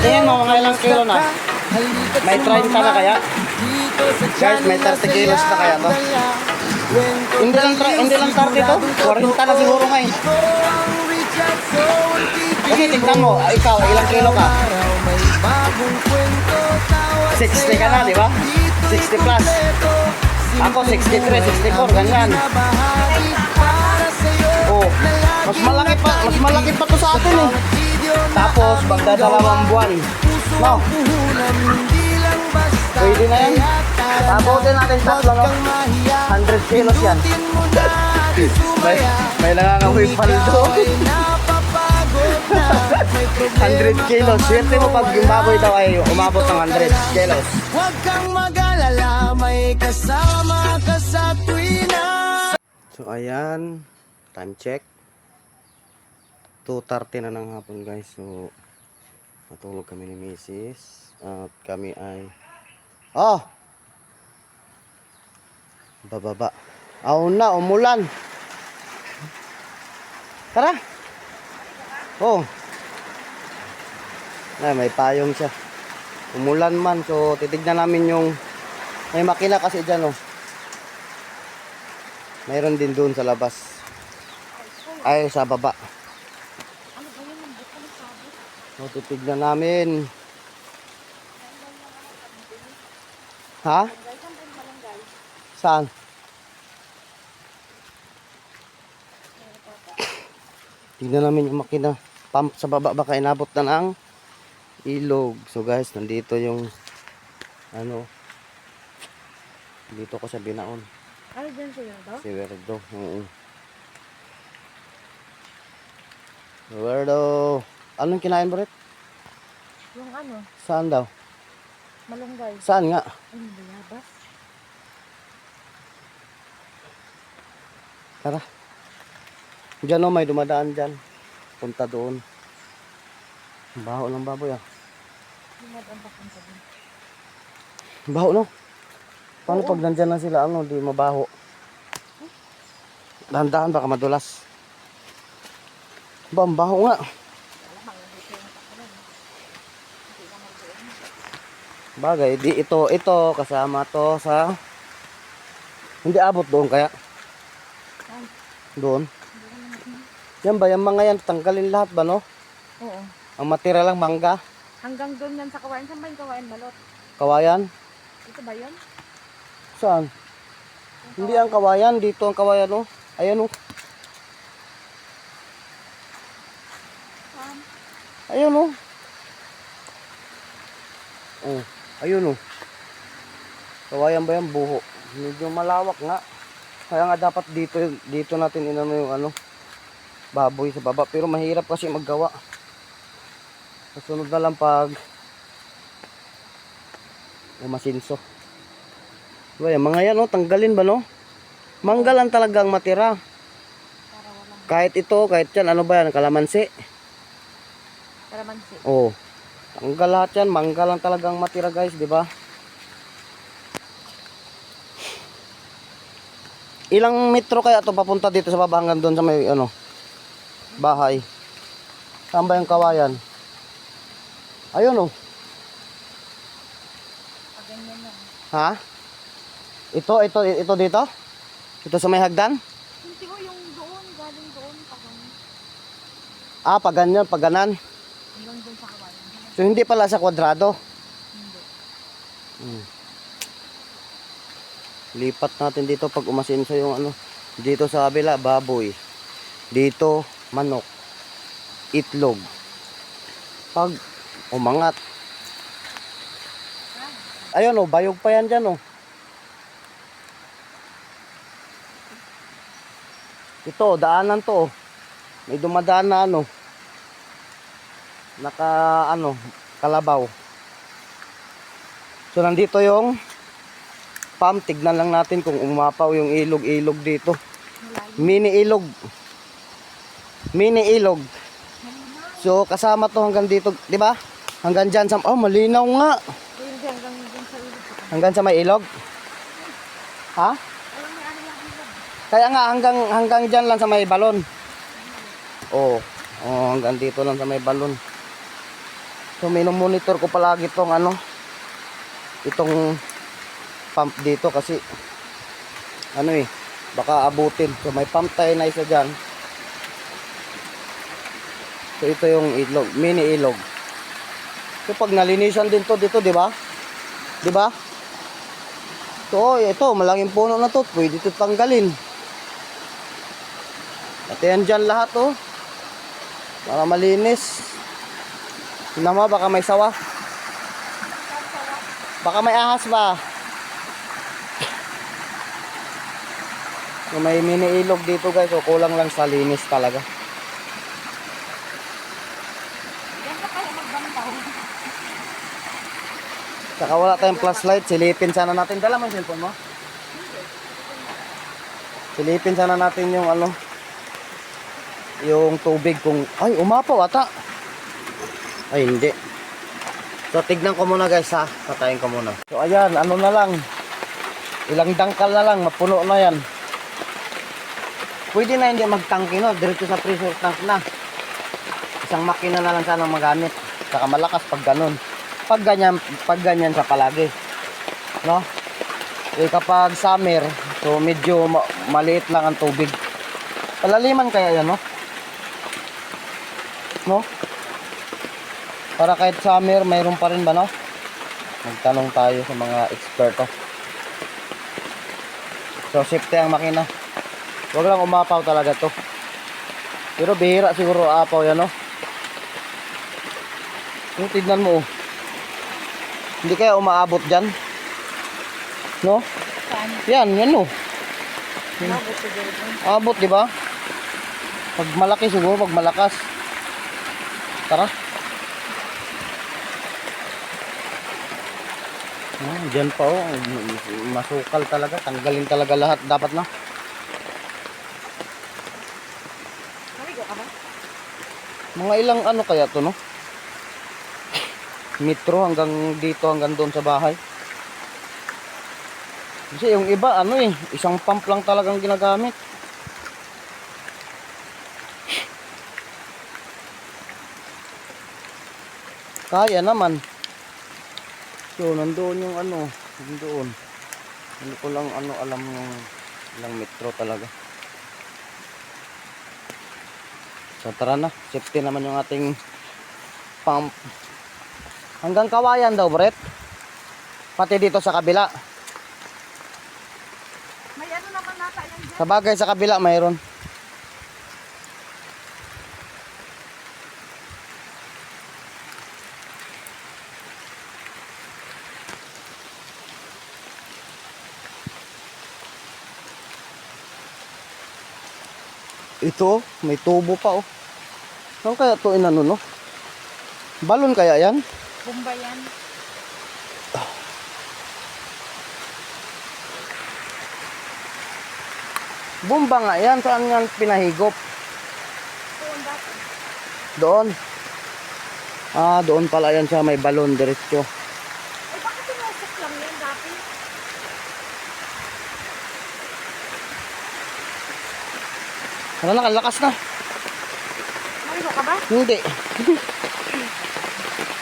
Tingnan mo mga ilang kilo na. May 30 na kaya? Guys, may 30 kilos na kaya to. Hindi lang 30 to. 40 na siguro ngayon. Kasi tignan mo, ikaw, ilang kilo ka? 60 ka na, di ba? 60 plus. Ako 63, 64, ganyan. Oh, mas malaki pa to sa atin eh. Tapos, magdadalawang buwan. No? Pwede na yan. Taputin natin tatlo, no? 100 kilos yan. may nangangamoy paldo. 100 kilos. Swerte mo pag yung baboy daw ay umabot ng 100 kilos. Huwag kang mag-alala, may kasama ka sa tuwina. So ayan, time check. 2:30 na ng hapon guys. So matulog kami ni Mrs. At kami ay bababa. Na, umulan. Tara. Oh. May payong siya. Umulan man. So titignan namin yung may makina kasi dyan, oh. Mayroon din doon sa labas. Ay, sa baba. So titignan namin. Ha? Saan? Tignan namin yung makina. Pump sa baba, baka inabot na ng ilog. So guys, nandito yung dito ko sa binaon. Ay, dyan siya daw? Si Werdo. Oo. Werdo. Anong kinain mo rin? Yung ano, Saan daw? malunggay. Saan nga? Ano, bayabas? Tara. Diyan, oh, may dumadaan dyan. Punta doon. Baho ng baboy, ah. Lumad ang papunta din. Baho, no? Paano pag nandyan na sila, di mabaho? Dahan-dahan, baka madulas. Ang baho nga. Bagay, di ito kasama to sa hindi abot doon kaya. Doon. Yan ba, yung mga yan, tanggalin lahat ba, no? Oo. Ang matira lang mangga. Hanggang doon yan sa kawain. Saan ba yung kawain balot? Kawayan? Ito ba yun? Saan? Hindi ang kawayan, dito ang kawayan, no? Ayan, no? Saan? Ayun, no? Oh, ayun, no? Kawayan ba yan? Buho. Medyo malawak nga. Kaya nga dapat dito natin inano yung baboy sa baba. Pero mahirap kasi maggawa. Kasunod na lang pag umasinso. Diba, yung mga yan, no? Tanggalin ba, no? Manggalan talagang matira. Kahit ito, kahit yan, ano ba yan? Kalamansi. Kalamansi. Oh. Tanggal lahat yan. Manggalan talagang matira, guys, di ba? Ilang metro kaya ito papunta dito sa baba hanggang doon sa may bahay? Saan ba yung kawayan? Ayun, oh. Paganyan yan. Ha? Ito dito? Ito sa may hagdan? Hindi ko yung doon, galing doon, paganyan. Paganyan, paganan. Hanggang doon sa kawain. So hindi pala sa kwadrado. Hindi. Lipat natin dito pag umasinso yung dito sa kabila, baboy. Dito, manok. Itlog. Pag umangat. Ayun, oh, bayog pa yan dyan, oh. Ito, daanan to, oh. May dumadaan na kalabaw. So nandito yung pump, tignan lang natin kung umapaw yung ilog dito. Mini ilog. So kasama to hanggang dito, di ba? Hanggang diyan sa malinaw nga. Hindi, hanggang doon sa ilog. Hanggang sa may ilog? Ha? Ayun, may ano lang ilog. Kaya nga hanggang diyan lang sa may balon. Oh, hanggang dito lang sa may balon. So minomonitor ko palagi itong ano, itong pump dito kasi ano eh, baka abutin. So may pump tayo na isa dyan. So ito yung ilog, mini ilog. So pag nalinisan din to dito, di ba? Di ba? So ito, malaking puno na to, pwede ito tanggalin. At yan dyan lahat oh. Para malinis. Tingnan mo, baka may sawa. Baka may ahas ba? So, may mini ilog dito guys, so kulang lang sa linis talaga. Yan pa kaya magbantaw. Saka wala tayong flashlight, silipin sana natin. Dala mo yung cellphone mo? Silipin sana natin yung ano, yung tubig kung, ay umapaw ata. Ay hindi. So tignan ko muna guys ha, patayin ko muna. So ayan, ano na lang, ilang dangkal na lang, mapuno na yan. Pwede na hindi magtangke no, diretso sa pressure tank na. Isang makina na lang sana magamit. Saka malakas pag ganun. Pag ganyan sa palagi. No? Eh kapag summer, so medyo maliit lang ang tubig. Palaliman kaya yan no? No? Para kahit summer, mayroon pa rin ba no? Magtanong tayo sa mga eksperto. So safety ang makina. Huwag lang umapaw talaga to. Pero bihira siguro apaw yan no? Yung tignan mo oh. Hindi kaya umaabot dyan? No? Saan? Yan no? Mabot siguro dun. Abot di ba? Pag malaki siguro, pag malakas. Tara. Diyan pa oh, masukal talaga, tanggalin talaga lahat dapat na. Naligo ka ba? Mga ilang ano kaya to no? Metro hanggang dito, hanggang doon sa bahay. Kasi yung iba ano eh, isang pump lang talagang ginagamit. Kaya naman. So, nandoon yung ano, nandoon. Hindi ko lang ano alam yung ilang metro talaga. So, tara na. Safety naman yung ating pump. Hanggang Kawayan daw, Brett. Pati dito sa kabila. May ano naman nata yan dyan. Sa bagay sa kabila mayroon. Ito, may tubo pa oh. Saan kaya ito inano no? Balon kaya yan? Bomba yan. Bomba nga yan. Saan yan pinahigop? Doon dati. Doon. Ah, doon pala yan sa may balon diretso. Ay bakit sinusok lang yan dati? Ano na, lakas na. Naligo ka ba? Hindi.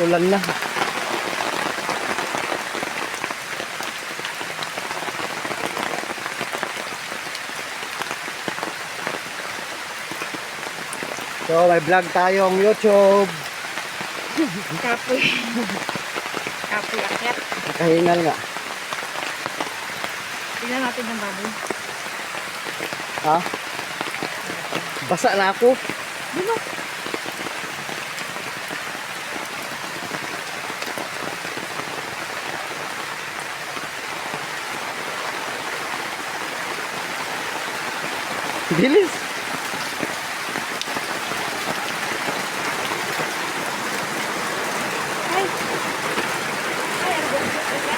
Ulan na. So, may vlog tayong YouTube. Kapoy. Kapoy akyat. Kahingal nga. Tingnan natin ng baboy. Ha? Basa na ako. Dino. Bilis. Ay. Ay, ano ba?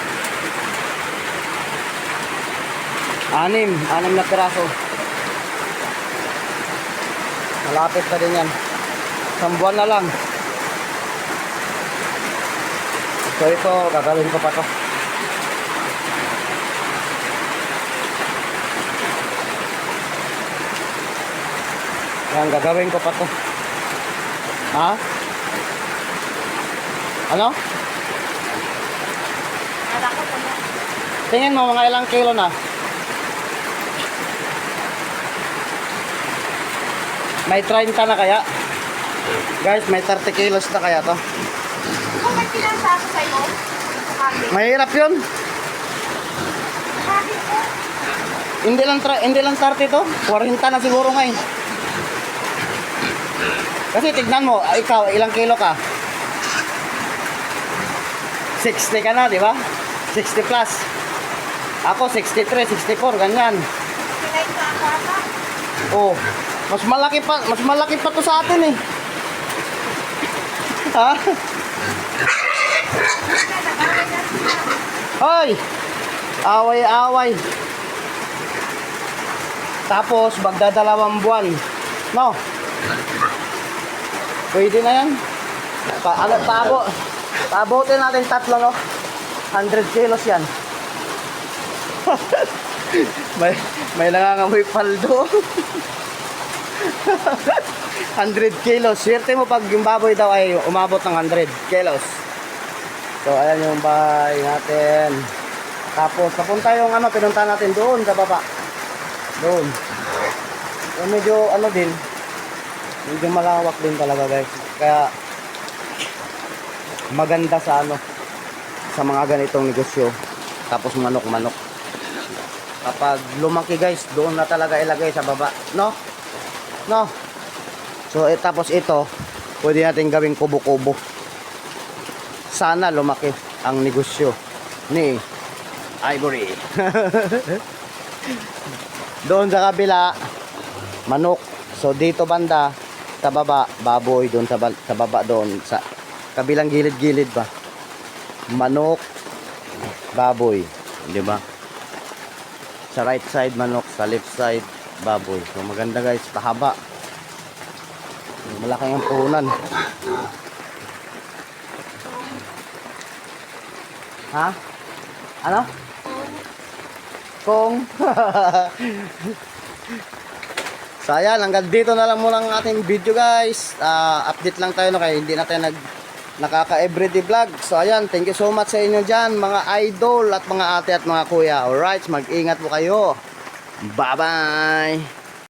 Anim na piraso. Malapit na din yan. Isang buwan na lang. So ito, gagawin ko pa to. Yan, gagawin ko pa to. Ha? Ano? Kala ko ano. Tingin mo, mga ilang kilo na? May 30 na kaya? Guys, may 30 kilos na kaya to. Kung may pinasa ako sa'yo, sabi. Mahirap yun. Sabi ko, Hindi lang 30 to. 40 na siguro ngayon. Kasi tignan mo, ikaw, ilang kilo ka? 60 ka na, di ba? 60 plus. Ako, 63, 64, ganyan. kinain sa ako ata. Oh, mas malaki pa to sa atin eh. Ha? Hoy! Away-away. Tapos, magdadalawang buwan. No? Pwede na yan. Paabotin natin tatlo, no? 100 kilos yan. may nangangamoy paldo. 100 kilos. Swerte mo pag yung baboy daw ay umabot ng 100 kilos. So, ayan yung bahay natin. Tapos, papunta yung pinunta natin doon sa baba. Doon. So, medyo medyo malawak din talaga, guys. Kaya, maganda sa sa mga ganitong negosyo. Tapos, manok-manok. Kapag lumaki, guys, doon na talaga ilagay sa baba. No? No? So, tapos ito, pwede natin gawing kubo-kubo. Sana lumaki ang negosyo ni Ivory. Doon sa kabila, manok. So, dito banda, sa baba, baboy. Doon sa baba doon, sa kabilang gilid-gilid ba? Manok, baboy. Di ba? Sa right side, manok. Sa left side, baboy. So, maganda guys, pahaba. Malaki ang puhunan. Ha? Ano? Kung So ayan, hanggang dito na lang muna ang ating video guys. Update lang tayo kaya hindi na tayo nakaka-everyday vlog. So ayan, thank you so much sa inyo dyan mga idol at mga ate at mga kuya. Alright, mag-ingat po kayo. Bye bye.